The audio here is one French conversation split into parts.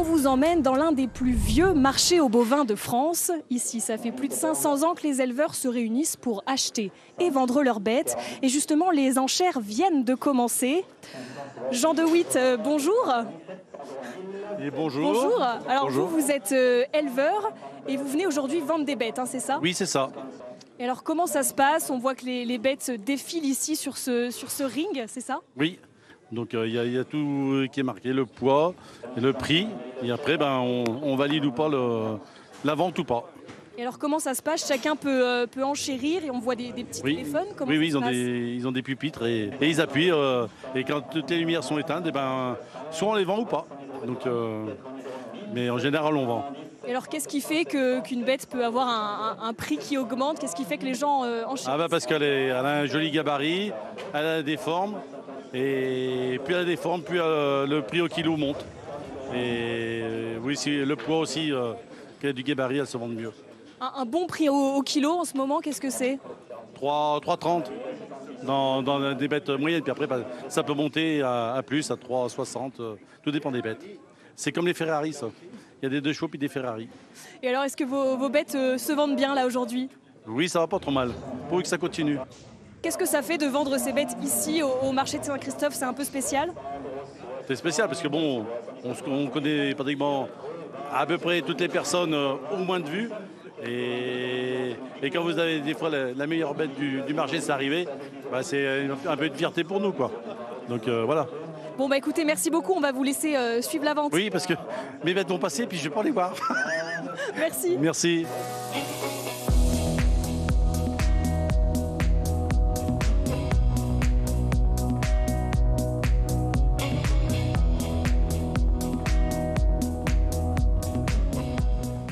vous emmène dans l'un des plus vieux marchés aux bovins de France. Ici, ça fait plus de 500 ans que les éleveurs se réunissent pour acheter et vendre leurs bêtes. Et justement, les enchères viennent de commencer. Jean de Witt, bonjour. Et bonjour. Bonjour. Alors Bonjour. vous êtes éleveur et vous venez aujourd'hui vendre des bêtes, hein, c'est ça? Oui, c'est ça. Et alors comment ça se passe? On voit que les bêtes défilent ici sur ce ring, c'est ça? Oui. Donc il y a tout qui est marqué, le poids, et le prix. Et après, on valide ou pas la vente ou pas. Et alors comment ça se passe? Chacun peut enchérir et on voit des petits téléphones? Comment Oui, ça se passe ils ont des pupitres et ils appuient. Et quand toutes les lumières sont éteintes, soit on les vend ou pas. Donc, mais en général, on vend. Et alors qu'est-ce qui fait qu'une bête peut avoir un prix qui augmente? Qu'est-ce qui fait que les gens enchérissent? Parce qu'elle a un joli gabarit, elle a des formes. Et plus elle a des formes, plus le prix au kilo monte. Et oui, le poids aussi, qu'elle a du gabarit, elle se vend mieux. Un bon prix au kilo en ce moment, qu'est-ce que c'est? 3,30 dans des bêtes moyennes. Puis après, ça peut monter à plus, à 3,60. Tout dépend des bêtes. C'est comme les Ferrari, ça. Il y a des 2 chevaux puis des Ferrari. Et alors, est-ce que vos bêtes se vendent bien là aujourd'hui? Oui, ça va pas trop mal. Pourvu que ça continue. Qu'est-ce que ça fait de vendre ces bêtes ici au marché de Saint-Christophe? C'est un peu spécial? C'est spécial parce que bon, on connaît pratiquement à peu près toutes les personnes au moins de vue. Et quand vous avez des fois la meilleure bête du marché, c'est arrivé, c'est un peu de fierté pour nous, quoi. Donc voilà. Bon écoutez, merci beaucoup, on va vous laisser suivre la vente. Oui, parce que mes bêtes vont passer puis je vais pas les voir. Merci. Merci.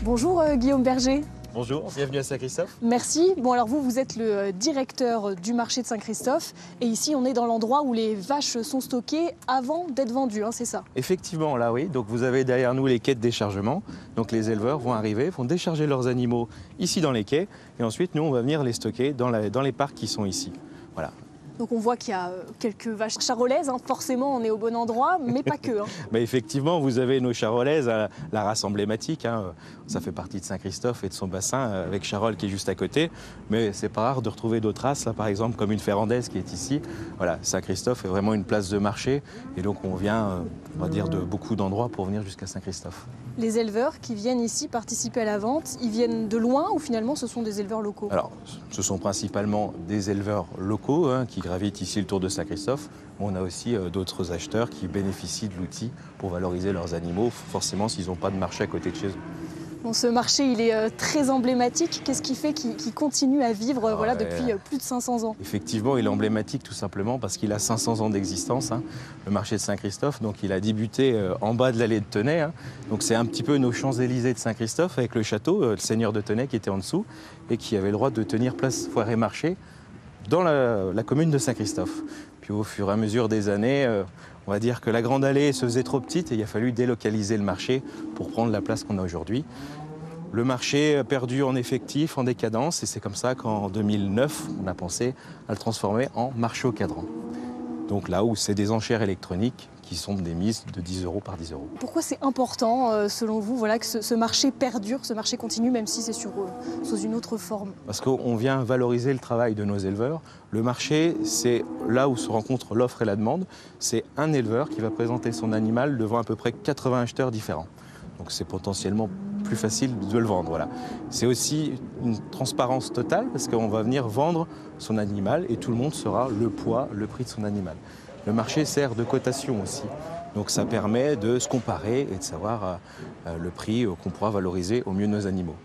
Bonjour Guillaume Berger. Bonjour, bienvenue à Saint-Christophe. Merci. Bon alors vous êtes le directeur du marché de Saint-Christophe et ici on est dans l'endroit où les vaches sont stockées avant d'être vendues, hein, c'est ça? Effectivement, là oui, donc vous avez derrière nous les quais de déchargement. Donc les éleveurs vont arriver, vont décharger leurs animaux ici dans les quais et ensuite nous on va venir les stocker dans les parcs qui sont ici. Voilà. Donc on voit qu'il y a quelques vaches charolaises, hein. Forcément on est au bon endroit, mais pas que. Hein. Mais effectivement, vous avez nos charolaises, la race emblématique. Hein. Ça fait partie de Saint-Christophe et de son bassin, avec Charolles qui est juste à côté. Mais c'est pas rare de retrouver d'autres races, là, par exemple comme une ferrandaise qui est ici. Voilà, Saint-Christophe est vraiment une place de marché. Et donc on vient, on va dire, de beaucoup d'endroits pour venir jusqu'à Saint-Christophe. Les éleveurs qui viennent ici participer à la vente, ils viennent de loin ou finalement ce sont des éleveurs locaux? Alors, ce sont principalement des éleveurs locaux qui gravitent ici le tour de Saint-Christophe. On a aussi d'autres acheteurs qui bénéficient de l'outil pour valoriser leurs animaux, forcément s'ils n'ont pas de marché à côté de chez eux. Bon, ce marché, il est très emblématique. Qu'est-ce qui fait qu'il continue à vivre depuis plus de 500 ans? Effectivement, il est emblématique tout simplement parce qu'il a 500 ans d'existence, hein, le marché de Saint-Christophe. Donc il a débuté en bas de l'allée de Tenay. Hein. Donc c'est un petit peu nos Champs-Élysées de Saint-Christophe avec le château, le seigneur de Tenay qui était en dessous et qui avait le droit de tenir place foire et marché dans la commune de Saint-Christophe. Puis au fur et à mesure des années, on va dire que la grande allée se faisait trop petite et il a fallu délocaliser le marché pour prendre la place qu'on a aujourd'hui. Le marché a perdu en effectif, en décadence, et c'est comme ça qu'en 2009, on a pensé à le transformer en marché au cadran. Donc là où c'est des enchères électroniques qui sont des mises de 10 € par 10 €. Pourquoi c'est important, selon vous, que ce marché perdure, ce marché continue, même si c'est sous une autre forme? Parce qu'on vient valoriser le travail de nos éleveurs. Le marché, c'est là où se rencontrent l'offre et la demande. C'est un éleveur qui va présenter son animal devant à peu près 80 acheteurs différents. Donc c'est potentiellement plus facile de le vendre. Voilà. C'est aussi une transparence totale parce qu'on va venir vendre son animal et tout le monde saura le poids, le prix de son animal. Le marché sert de cotation aussi. Donc ça permet de se comparer et de savoir le prix qu'on pourra valoriser au mieux nos animaux.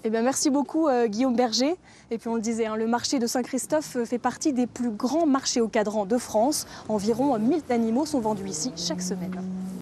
Eh bien, merci beaucoup Guillaume Berger. Et puis on le disait, hein, le marché de Saint-Christophe fait partie des plus grands marchés au cadran de France. Environ 1000 animaux sont vendus ici chaque semaine.